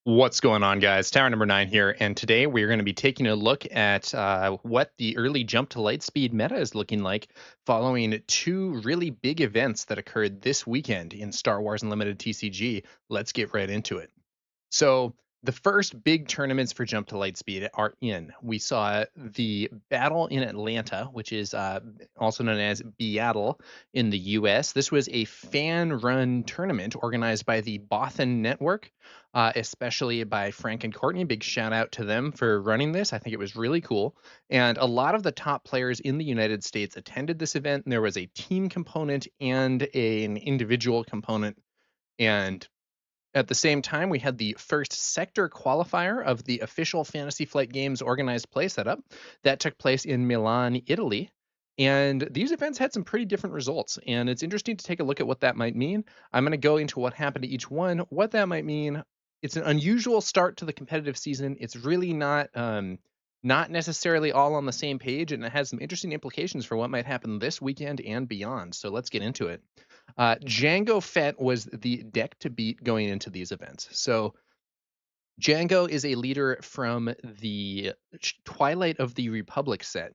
What's going on, guys? TowerNumberNine here, and today we're going to be taking a look at what the early jump to Lightspeed meta is looking like following two really big events that occurred this weekend in Star Wars Unlimited TCG. Let's get right into it. So the first big tournaments for Jump to Lightspeed are in. We saw the battle in Atlanta, which is also known as BIATL in the US. This was a fan-run tournament organized by the Bothan Network, especially by Frank and Courtney. Big shout out to them for running this. I think it was really cool. And a lot of the top players in the United States attended this event. And there was a team component and an individual component. And at the same time, we had the first sector qualifier of the official Fantasy Flight Games organized play setup that took place in Milan, Italy. And these events had some pretty different results, and it's interesting to take a look at what that might mean. I'm going to go into what happened to each one, what that might mean. It's an unusual start to the competitive season. It's really not necessarily all on the same page, and it has some interesting implications for what might happen this weekend and beyond. So let's get into it. Jango Fett was the deck to beat going into these events. So Jango is a leader from the Twilight of the Republic set,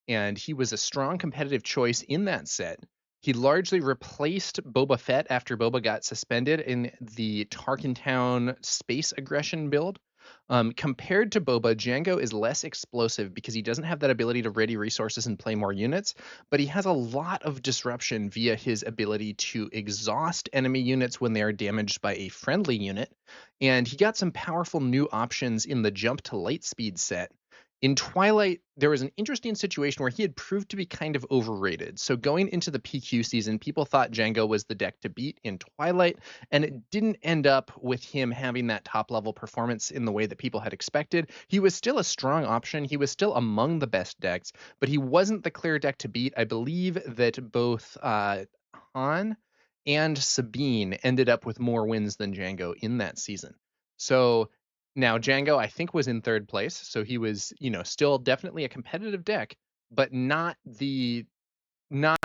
and he was a strong competitive choice in that set. He largely replaced Boba Fett after Boba got suspended in the Tarkintown space aggression build. Compared to Boba, Jango is less explosive because he doesn't have that ability to ready resources and play more units, but he has a lot of disruption via his ability to exhaust enemy units when they are damaged by a friendly unit. And he got some powerful new options in the Jump to Lightspeed set. In Twilight, there was an interesting situation where he had proved to be kind of overrated. So going into the PQ season, people thought Jango was the deck to beat in Twilight, and it didn't end up with him having that top level performance in the way that people had expected. He was still a strong option. He was still among the best decks, but he wasn't the clear deck to beat. I believe that both Han and Sabine ended up with more wins than Jango in that season. So now Jango, I think, was in third place, so he was, still definitely a competitive deck, but not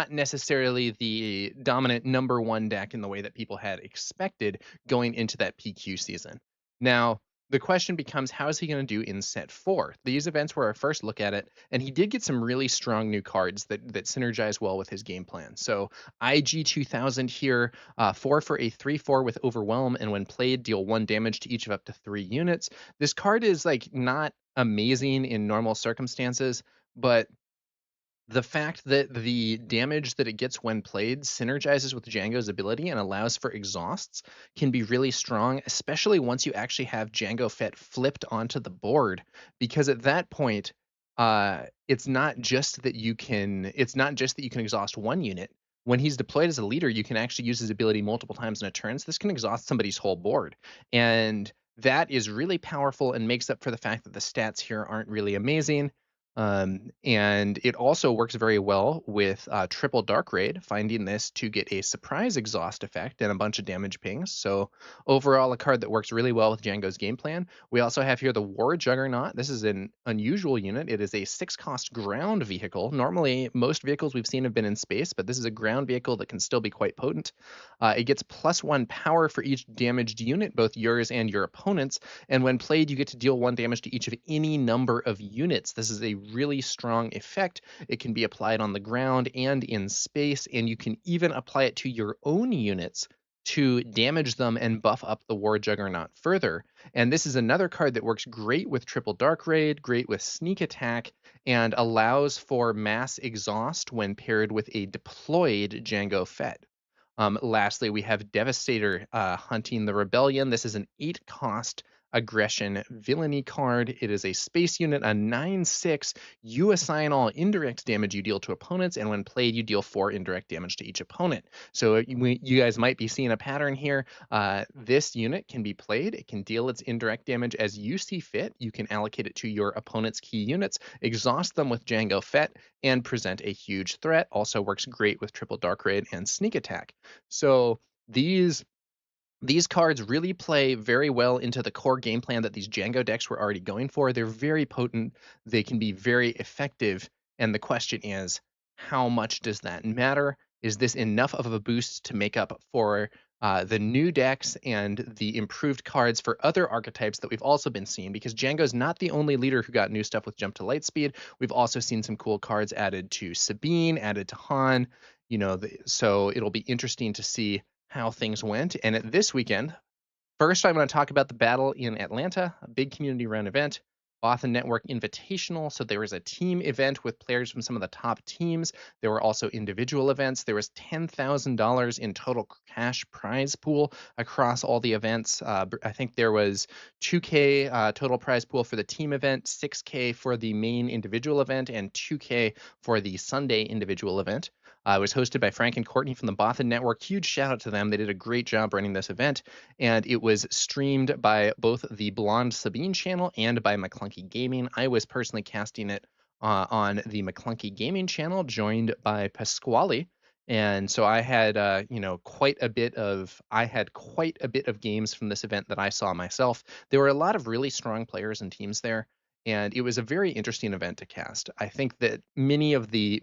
necessarily the dominant number one deck in the way that people had expected going into that PQ season. Now, the question becomes, how is he going to do in set 4? These events were our first look at it, and he did get some really strong new cards that synergize well with his game plan. So IG-2000 here, 4 for a 3/4 with Overwhelm, and when played, deal 1 damage to each of up to 3 units. This card is not amazing in normal circumstances, but the fact that the damage that it gets when played synergizes with Jango's ability and allows for exhausts can be really strong, especially once you actually have Jango Fett flipped onto the board, because at that point, it's not just that you can exhaust one unit. When he's deployed as a leader, you can actually use his ability multiple times in a turn. So this can exhaust somebody's whole board, and that is really powerful and makes up for the fact that the stats here aren't really amazing. And it also works very well with triple Dark Raid, finding this to get a surprise exhaust effect and a bunch of damage pings. So overall, a card that works really well with Jango's game plan. We also have here the War Juggernaut. This is an unusual unit. It is a 6-cost ground vehicle. Normally, most vehicles we've seen have been in space, but this is a ground vehicle that can still be quite potent. It gets +1 power for each damaged unit, both yours and your opponent's. And when played, you get to deal 1 damage to each of any number of units. This is a really strong effect. It can be applied on the ground and in space, and you can even apply it to your own units to damage them and buff up the War Juggernaut further. And this is another card that works great with triple Dark Raid, great with sneak attack, and allows for mass exhaust when paired with a deployed Jango Fett. Lastly, we have Devastator hunting the Rebellion. This is an 8-cost aggression villainy card. It is a space unit, a 9/6. You assign all indirect damage you deal to opponents, and when played, you deal 4 indirect damage to each opponent. So you guys might be seeing a pattern here. This unit can be played. It can deal its indirect damage as you see fit. You can allocate it to your opponent's key units, exhaust them with Jango Fett, and present a huge threat. Also works great with triple Dark Raid and sneak attack. So these cards really play very well into the core game plan that these Jango decks were already going for. They're very potent. They can be very effective. And the question is, how much does that matter? Is this enough of a boost to make up for the new decks and the improved cards for other archetypes that we've also been seeing, because Django's not the only leader who got new stuff with Jump to Lightspeed. We've also seen some cool cards added to Sabine, added to Han, so it'll be interesting to see how things went. And at this weekend, first, I'm going to talk about the battle in Atlanta, a big community run event, Boston Network Invitational. So there was a team event with players from some of the top teams. There were also individual events. There was $10,000 in total cash prize pool across all the events. I think there was 2K total prize pool for the team event, 6K for the main individual event, and 2K for the Sunday individual event. It was hosted by Frank and Courtney from the Bothan Network. Huge shout out to them. They did a great job running this event, and it was streamed by both the Blonde Sabine channel and by McClunky Gaming. I was personally casting it on the McClunky Gaming channel, joined by Pasquale. And so I had, quite a bit of games from this event that I saw myself. There were a lot of really strong players and teams there, and it was a very interesting event to cast. I think that many of the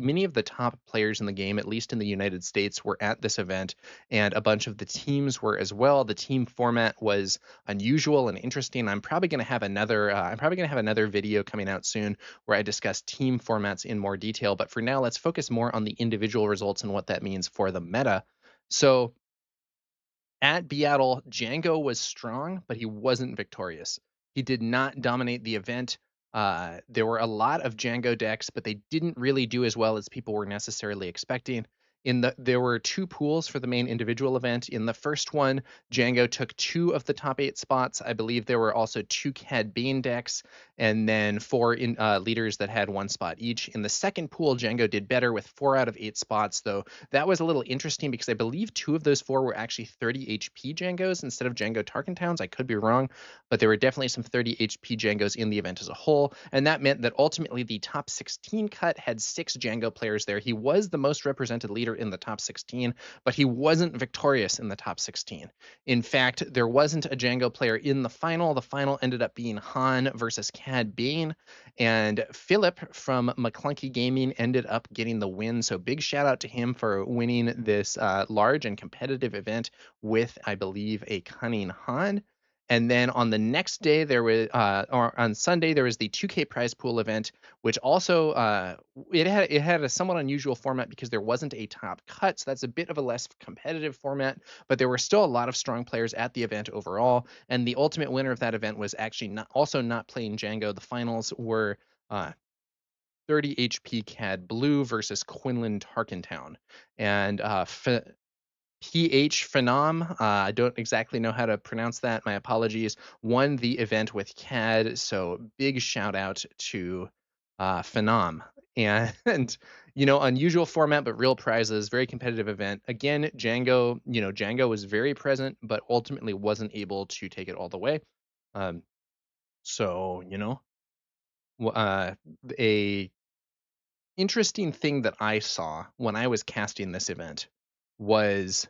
top players in the game, at least in the United States, were at this event, and a bunch of the teams were as well. The team format was unusual and interesting. I'm probably going to have another video coming out soon where I discuss team formats in more detail. But for now, let's focus more on the individual results and what that means for the meta. So at BIATL, Jango was strong, but he wasn't victorious. He did not dominate the event. There were a lot of Jango decks, but they didn't really do as well as people were necessarily expecting. There were two pools for the main individual event. In the first one, Jango took 2 of the top 8 spots. I believe there were also 2 Cad Bane decks, and then 4 leaders that had 1 spot each. In the second pool, Jango did better with 4 out of 8 spots, though that was a little interesting because I believe 2 of those 4 were actually 30 HP Jangos instead of Jango Tarkin Towns. I could be wrong, but there were definitely some 30 HP Jangos in the event as a whole, and that meant that ultimately the top 16 cut had 6 Jango players there. He was the most represented leader in the top 16, but he wasn't victorious in the top 16. In fact, there wasn't a Jango player in the final. The final ended up being Han versus Cad Bane, and Philip from McClunky Gaming ended up getting the win. So big shout out to him for winning this large and competitive event with, I believe, a Cunning Han. And then on the next day, or on Sunday, there was the 2K prize pool event, which also it had a somewhat unusual format because there wasn't a top cut, so that's a bit of a less competitive format. But there were still a lot of strong players at the event overall, and the ultimate winner of that event was actually not playing Jango. The finals were 30 HP Cad Blue versus Quinlan Tarkentown, and PH Phenom, I don't exactly know how to pronounce that, my apologies, won the event with CAD, so big shout out to Phenom. And, unusual format, but real prizes, very competitive event. Again, Jango was very present, but ultimately wasn't able to take it all the way. So, a interesting thing that I saw when I was casting this event was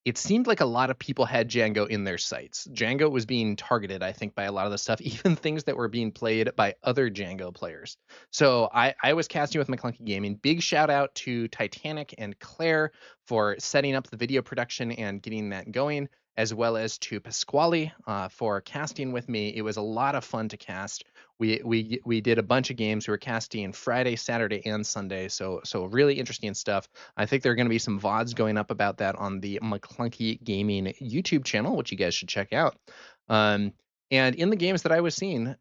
it seemed like a lot of people had Jango in their sights. Jango was being targeted, I think, by a lot of the stuff, even things that were being played by other Jango players. So I was casting with McClunky Gaming. Big shout out to Titanic and Claire for setting up the video production and getting that going, as well as to Pasquale for casting with me. It was a lot of fun to cast. We did a bunch of games. We were casting Friday, Saturday, and Sunday. So really interesting stuff. I think there are going to be some VODs going up about that on the McClunky Gaming YouTube channel, which you guys should check out. And in the games that I was seeing,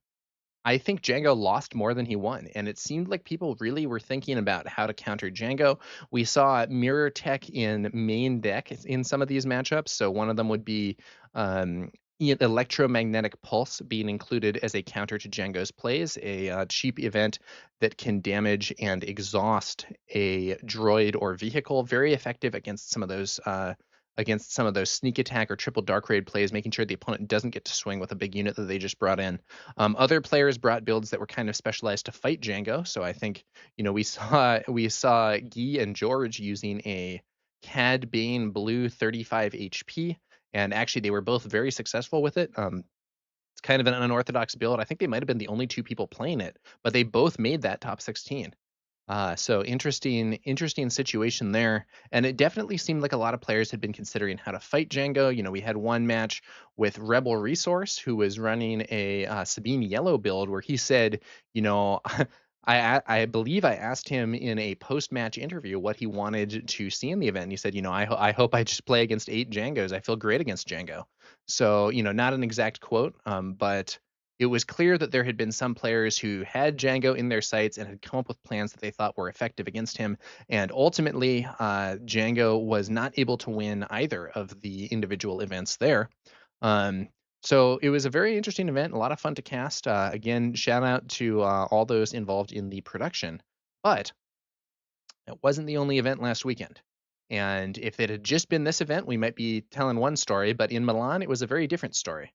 I think Jango lost more than he won, and it seemed like people really were thinking about how to counter Jango. We saw mirror tech in main deck in some of these matchups. So one of them would be electromagnetic pulse being included as a counter to Jango's plays, a cheap event that can damage and exhaust a droid or vehicle. Very effective against some of those sneak attack or triple dark raid plays, making sure the opponent doesn't get to swing with a big unit that they just brought in. Other players brought builds that were kind of specialized to fight Jango. So I think, we saw Guy and George using a Cad Bane blue 35 HP, and actually they were both very successful with it. It's kind of an unorthodox build. I think they might have been the only 2 people playing it, but they both made that top 16. So interesting situation there. And it definitely seemed like a lot of players had been considering how to fight Django. We had one match with Rebel Resource, who was running a Sabine Yellow build, where he said, I believe I asked him in a post-match interview what he wanted to see in the event. And he said, I hope I just play against 8 Djangos. I feel great against Django. So, not an exact quote, but it was clear that there had been some players who had Django in their sights and had come up with plans that they thought were effective against him. And ultimately, Django was not able to win either of the individual events there. Um, so it was a very interesting event, a lot of fun to cast. Again, shout out to all those involved in the production. But it wasn't the only event last weekend. And if it had just been this event, we might be telling one story. But in Milan, it was a very different story.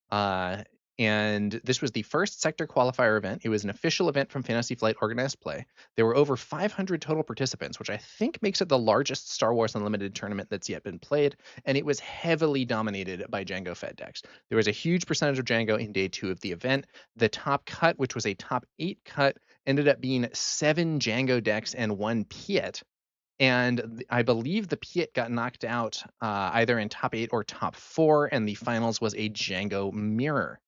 Uh, and this was the first Sector Qualifier event. It was an official event from Fantasy Flight Organized Play. There were over 500 total participants, which I think makes it the largest Star Wars Unlimited tournament that's yet been played, and it was heavily dominated by Jango Fett decks. There was a huge percentage of Jango in day 2 of the event. The top cut, which was a top 8 cut, ended up being 7 Jango decks and 1 Piet. And I believe the Piet got knocked out either in top 8 or top 4, and the finals was a Jango mirror.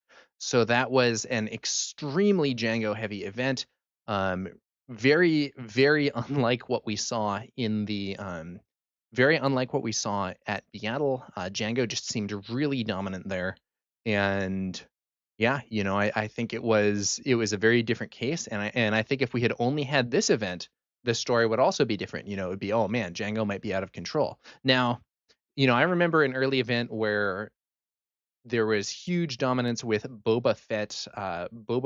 So that was an extremely Jango heavy event. Very, very unlike what we saw in the very unlike what we saw at BIATL. Jango just seemed really dominant there. And yeah, I think it was a very different case. And I think if we had only had this event, the story would also be different. It would be, oh man, Django might be out of control. Now, I remember an early event where there was huge dominance with Boba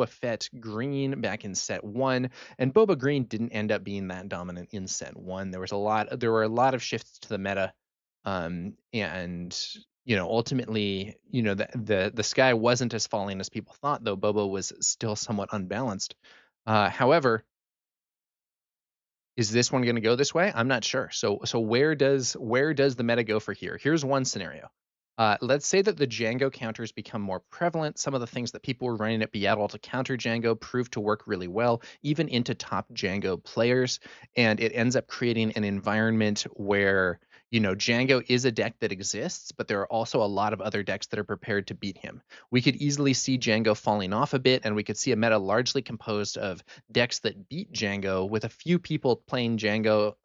Fett Green back in set 1, and Boba Green didn't end up being that dominant in set 1. There were a lot of shifts to the meta, and ultimately, the sky wasn't as falling as people thought, though Boba was still somewhat unbalanced. However, is this one going to go this way? I'm not sure. So where does the meta go for here? Here's one scenario. Let's say that the Django counters become more prevalent. Some of the things that people were running at BIATL to counter Django prove to work really well, even into top Django players. And it ends up creating an environment where, Django is a deck that exists, but there are also a lot of other decks that are prepared to beat him. We could easily see Django falling off a bit, and we could see a meta largely composed of decks that beat Django, with a few people playing Django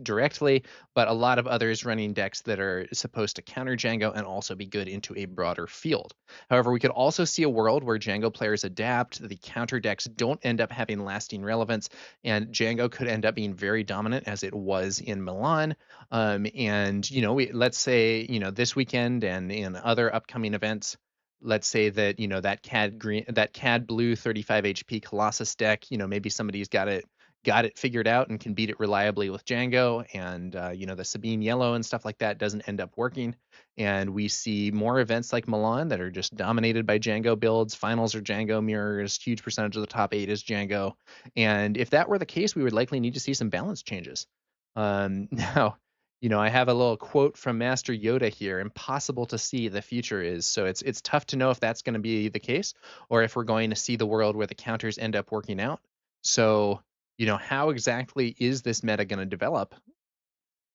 directly, but a lot of others running decks that are supposed to counter Django and also be good into a broader field. However, we could also see a world where Django players adapt, the counter decks don't end up having lasting relevance, and Django could end up being very dominant as it was in Milan. And let's say this weekend and in other upcoming events, let's say that that CAD blue 35 HP Colossus deck, maybe somebody's got it figured out and can beat it reliably with Django, and the Sabine Yellow and stuff like that doesn't end up working, and we see more events like Milan that are just dominated by Django builds. Finals are Django mirrors, huge percentage of the top 8 is Django, and if that were the case, we would likely need to see some balance changes. Now, I have a little quote from Master Yoda here: impossible to see, the future is. So it's tough to know if that's going to be the case, or if we're going to see the world where the counters end up working out. So how exactly is this meta going to develop?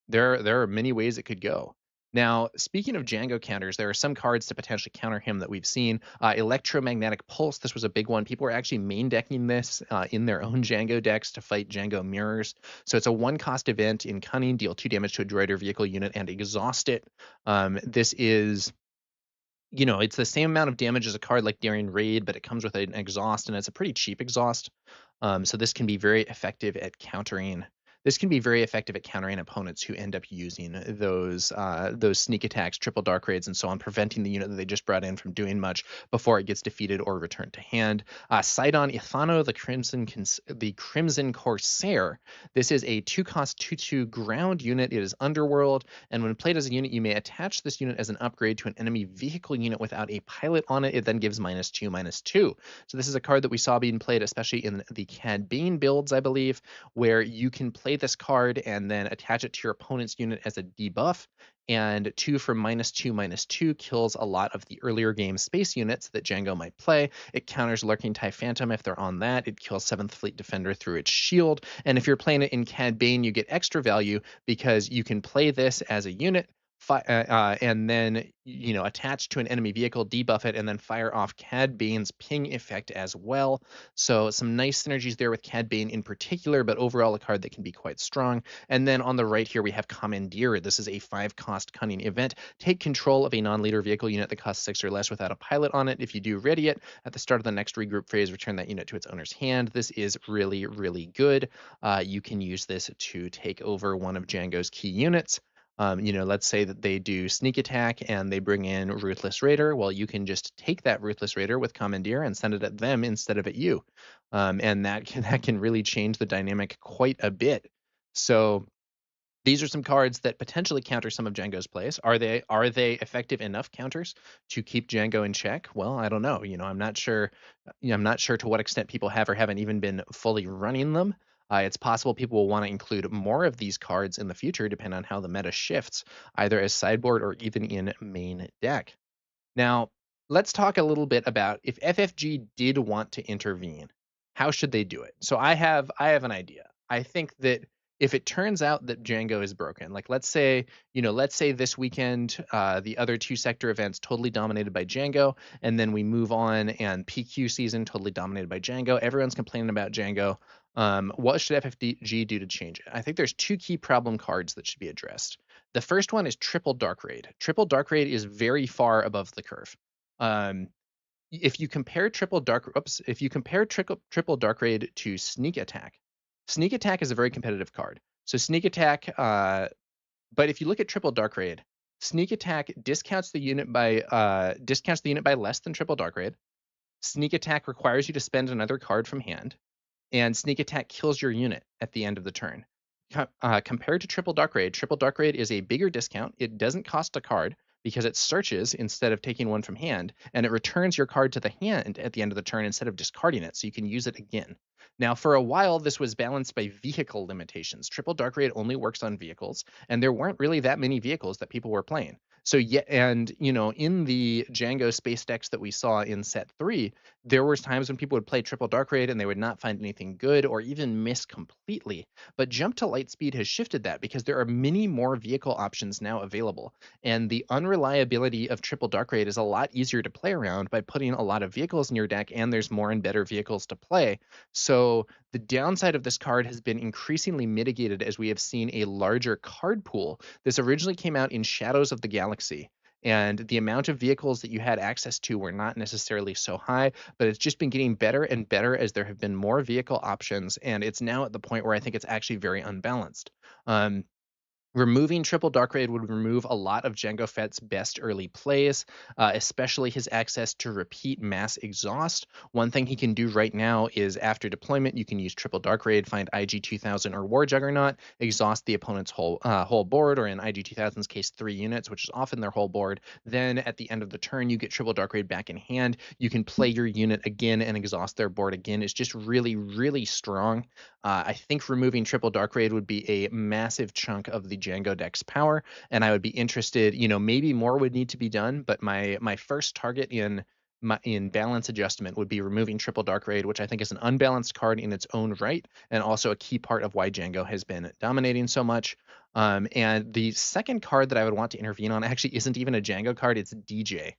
There are many ways it could go. Now, speaking of Django counters, there are some cards to potentially counter him that we've seen. Electromagnetic Pulse, this was a big one. People are actually main decking this in their own Django decks to fight Django mirrors. So it's a 1-cost event in Cunning, deal 2 damage to a droid or vehicle unit and exhaust it. This is it's the same amount of damage as a card like Daring Raid, but it comes with an exhaust, and it's a pretty cheap exhaust. So this can be very effective at countering. This can be very effective at countering opponents who end up using those sneak attacks, triple dark raids, and so on, preventing the unit that they just brought in from doing much before it gets defeated or returned to hand. Sidon Ithano, the Crimson Corsair. This is a 2-cost 2/2 ground unit. It is Underworld, and when played as a unit, you may attach this unit as an upgrade to an enemy vehicle unit without a pilot on it. It then gives -2/2. So this is a card that we saw being played, especially in the Cad Bane builds, I believe, where you can play play this card and then attach it to your opponent's unit as a debuff. And 2 for -2/-2 kills a lot of the earlier game space units that Jango might play. It counters Lurking TIE Phantom if they're on that. It kills 7th Fleet Defender through its shield. And if you're playing it in Cad Bane, you get extra value because you can play this as a unit, and then attach to an enemy vehicle, debuff it, and then fire off Cad Bane's ping effect as well. So some nice synergies there with Cad Bane in particular, but overall a card that can be quite strong. And then on the right here we have Commandeer. This is a 5-cost cunning event. Take control of a non-leader vehicle unit that costs 6 or less without a pilot on it. If you do, ready it at the start of the next regroup phase, return that unit to its owner's hand. This is really, really good. You can use this to take over one of Jango's key units. Let's say that they do sneak attack and they bring in Ruthless Raider. Well, you can just take that Ruthless Raider with Commandeer and send it at them instead of at you. And that can really change the dynamic quite a bit. So these are some cards that potentially counter some of Jango's plays. Are they effective enough counters to keep Jango in check? Well, I don't know. I'm not sure. I'm not sure to what extent people have or haven't even been fully running them. It's possible people will want to include more of these cards in the future, depending on how the meta shifts, either as sideboard or even in main deck. Now, let's talk a little bit about if FFG did want to intervene, how should they do it? So I have an idea. I think that if it turns out that Jango is broken, like let's say this weekend, the other 2 sector events totally dominated by Jango, and then we move on and PQ season totally dominated by Jango. Everyone's complaining about Jango. What should FFG do to change it? I think there's 2 key problem cards that should be addressed. The first one is Triple Dark Raid. Triple Dark Raid is very far above the curve. If you compare Triple Dark Raid to Sneak Attack is a very competitive card. So Sneak Attack, but if you look at Triple Dark Raid, Sneak Attack discounts the unit by less than Triple Dark Raid. Sneak Attack requires you to spend another card from hand, and Sneak Attack kills your unit at the end of the turn. Compared to Triple Dark Raid is a bigger discount. It doesn't cost a card because it searches instead of taking one from hand, and it returns your card to the hand at the end of the turn instead of discarding it, so you can use it again. Now, for a while, this was balanced by vehicle limitations. Triple Dark Raid only works on vehicles, and there weren't really that many vehicles that people were playing. So in the Jango space decks that we saw in set 3, there was times when people would play Triple Dark Raid and they would not find anything good or even miss completely. But Jump to Lightspeed has shifted that because there are many more vehicle options now available. And the unreliability of Triple Dark Raid is a lot easier to play around by putting a lot of vehicles in your deck, and there's more and better vehicles to play. So the downside of this card has been increasingly mitigated as we have seen a larger card pool. This originally came out in Shadows of the Galaxy, and the amount of vehicles that you had access to were not necessarily so high, but it's just been getting better and better as there have been more vehicle options, and it's now at the point where I think it's actually very unbalanced. Removing Triple Dark Raid would remove a lot of Jango Fett's best early plays, especially his access to repeat mass exhaust. One thing he can do right now is after deployment, you can use Triple Dark Raid, find IG-2000 or War Juggernaut, exhaust the opponent's whole board, or in IG-2000's case, 3 units, which is often their whole board. Then at the end of the turn, you get Triple Dark Raid back in hand. You can play your unit again and exhaust their board again. It's just really, really strong. I think removing Triple Dark Raid would be a massive chunk of the Jango deck's power, and I would be interested, maybe more would need to be done, but my first target in balance adjustment would be removing Triple Dark Raid, which I think is an unbalanced card in its own right, and also a key part of why Jango has been dominating so much. And the second card that I would want to intervene on actually isn't even a Jango card, it's DJ.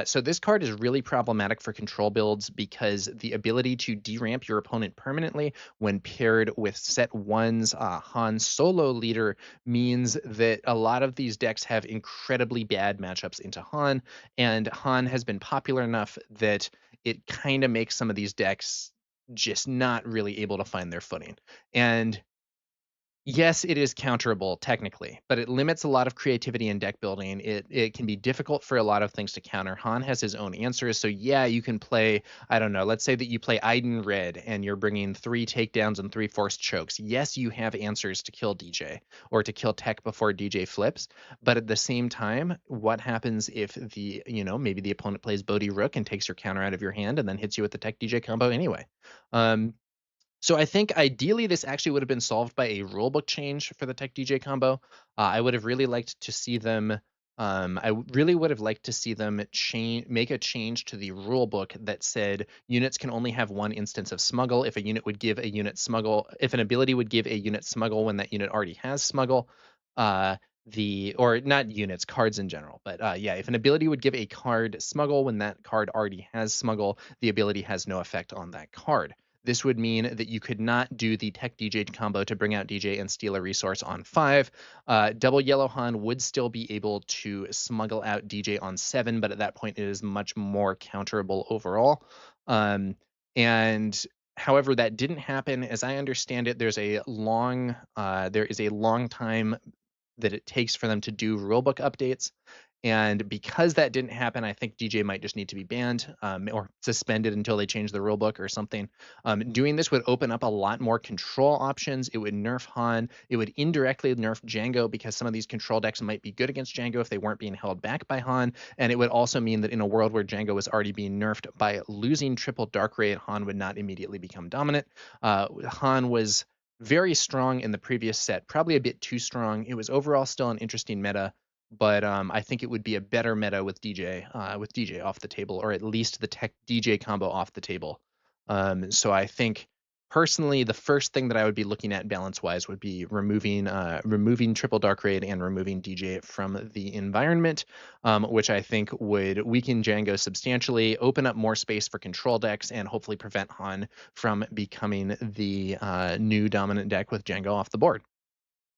So this card is really problematic for control builds because the ability to deramp your opponent permanently when paired with set 1's Han Solo leader means that a lot of these decks have incredibly bad matchups into Han, and Han has been popular enough that it kind of makes some of these decks just not really able to find their footing. And yes, it is counterable technically, but it limits a lot of creativity in deck building. It can be difficult for a lot of things to counter. Han has his own answers, so yeah, you can play, I don't know, let's say that you play Iden Red and you're bringing 3 takedowns and 3 forced chokes. Yes, you have answers to kill DJ or to kill tech before DJ flips, but at the same time, what happens if maybe the opponent plays Bodhi Rook and takes your counter out of your hand and then hits you with the tech DJ combo anyway? So I think ideally this actually would have been solved by a rulebook change for the Tech DJ combo. I would have really liked to see them. Really would have liked to see them make a change to the rulebook that said units can only have one instance of smuggle. If a unit would give a unit smuggle, if an ability would give a unit smuggle when that unit already has smuggle, uh, or not units, cards in general, but yeah, if an ability would give a card smuggle when that card already has smuggle, the ability has no effect on that card. This would mean that you could not do the Tech DJ combo to bring out DJ and steal a resource on 5. Double Yellow Han would still be able to smuggle out DJ on 7, but at that point it is much more counterable overall. And however, that didn't happen. As I understand it, there is a long time that it takes for them to do rulebook updates. And because that didn't happen, I think DJ might just need to be banned or suspended until they change the rulebook or something. Doing this would open up a lot more control options. It would nerf Han. It would indirectly nerf Jango because some of these control decks might be good against Jango if they weren't being held back by Han. And it would also mean that in a world where Jango was already being nerfed by losing triple Dark Ray, Han would not immediately become dominant. Han was very strong in the previous set, probably a bit too strong. It was overall still an interesting meta, but I think it would be a better meta with DJ off the table, or at least the Tech DJ combo off the table. So I think personally, the first thing that I would be looking at balance-wise would be removing Triple Dark Raid and removing DJ from the environment, which I think would weaken Jango substantially, open up more space for control decks, and hopefully prevent Han from becoming the new dominant deck with Jango off the board,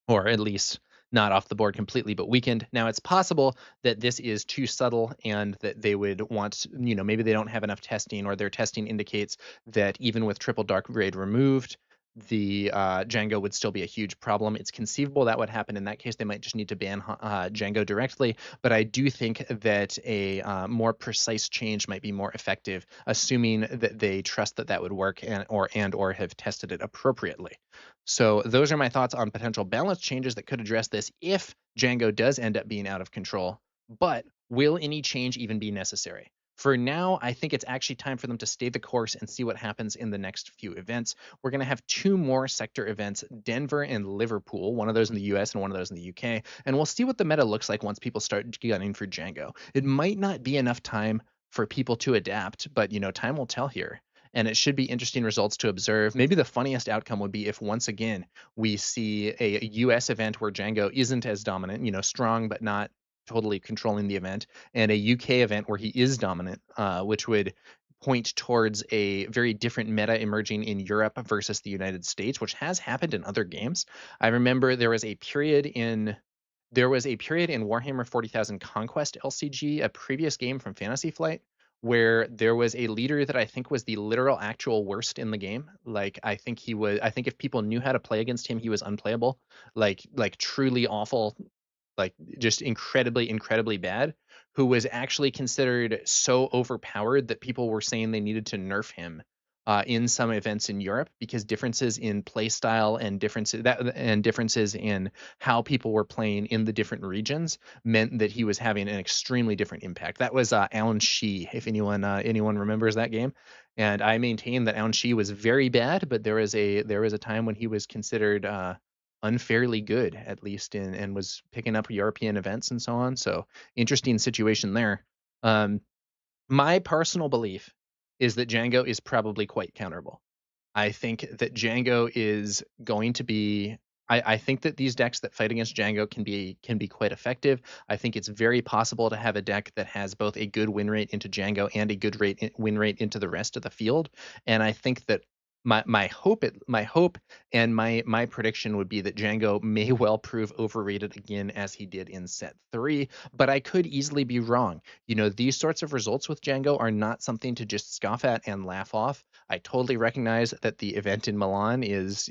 or at least not off the board completely, but weakened. Now, it's possible that this is too subtle and that they would want, maybe they don't have enough testing, or their testing indicates that even with Triple Dark Raid removed, the Jango would still be a huge problem. It's conceivable that would happen. In that case, they might just need to ban Jango directly. But I do think that a more precise change might be more effective, assuming that they trust that that would work and or have tested it appropriately. So those are my thoughts on potential balance changes that could address this if Jango does end up being out of control. But will any change even be necessary? For now, I think it's actually time for them to stay the course and see what happens in the next few events. We're going to have 2 more sector events, Denver and Liverpool, one of those in the US and one of those in the UK, and we'll see what the meta looks like once people start gunning for Jango. It might not be enough time for people to adapt, but time will tell here. And it should be interesting results to observe. Maybe the funniest outcome would be if once again we see a US event where Jango isn't as dominant, strong but not totally controlling the event, and a UK event where he is dominant, which would point towards a very different meta emerging in Europe versus the United States, which has happened in other games. I remember there was a period in Warhammer 40,000 Conquest LCG, a previous game from Fantasy Flight, where there was a leader that I think was the literal actual worst in the game. Like I think if people knew how to play against him, he was unplayable. Like truly awful, like just incredibly bad, who was actually considered so overpowered that people were saying they needed to nerf him in some events in Europe, because differences in play style and differences in how people were playing in the different regions meant that he was having an extremely different impact. That was Alan Shee, if anyone remembers that game. And I maintain that Alan Shee was very bad, but there was a time when he was considered unfairly good, at least and was picking up European events and so on. So interesting situation there. My personal belief is that Jango is probably quite counterable. I think that Jango is going to be. I think that these decks that fight against Jango can be quite effective. I think it's very possible to have a deck that has both a good win rate into Jango and a good win rate into the rest of the field. And I think that my hope and my prediction would be that Jango may well prove overrated again, as he did in set 3, but I could easily be wrong. These sorts of results with Jango are not something to just scoff at and laugh off. I totally recognize that the event in Milan is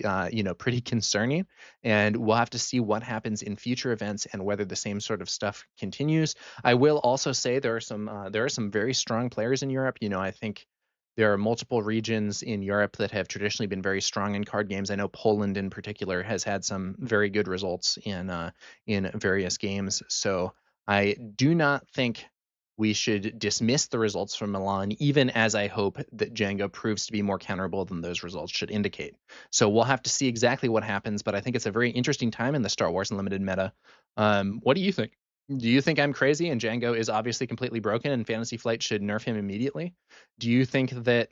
pretty concerning, and we'll have to see what happens in future events and whether the same sort of stuff continues. I will also say there are some very strong players in Europe. I think there are multiple regions in Europe that have traditionally been very strong in card games. I know Poland in particular has had some very good results in various games. So I do not think we should dismiss the results from Milan, even as I hope that Jango proves to be more counterable than those results should indicate. So we'll have to see exactly what happens, but I think it's a very interesting time in the Star Wars Unlimited meta. What do you think? Do you think I'm crazy and Jango is obviously completely broken and Fantasy Flight should nerf him immediately? Do you think that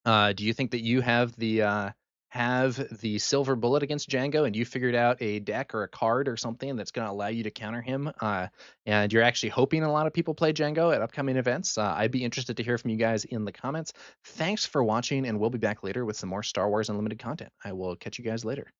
you have the silver bullet against Jango, and you figured out a deck or a card or something that's going to allow you to counter him, and you're actually hoping a lot of people play Jango at upcoming events? I'd be interested to hear from you guys in the comments. Thanks for watching, and we'll be back later with some more Star Wars Unlimited content. I will catch you guys later.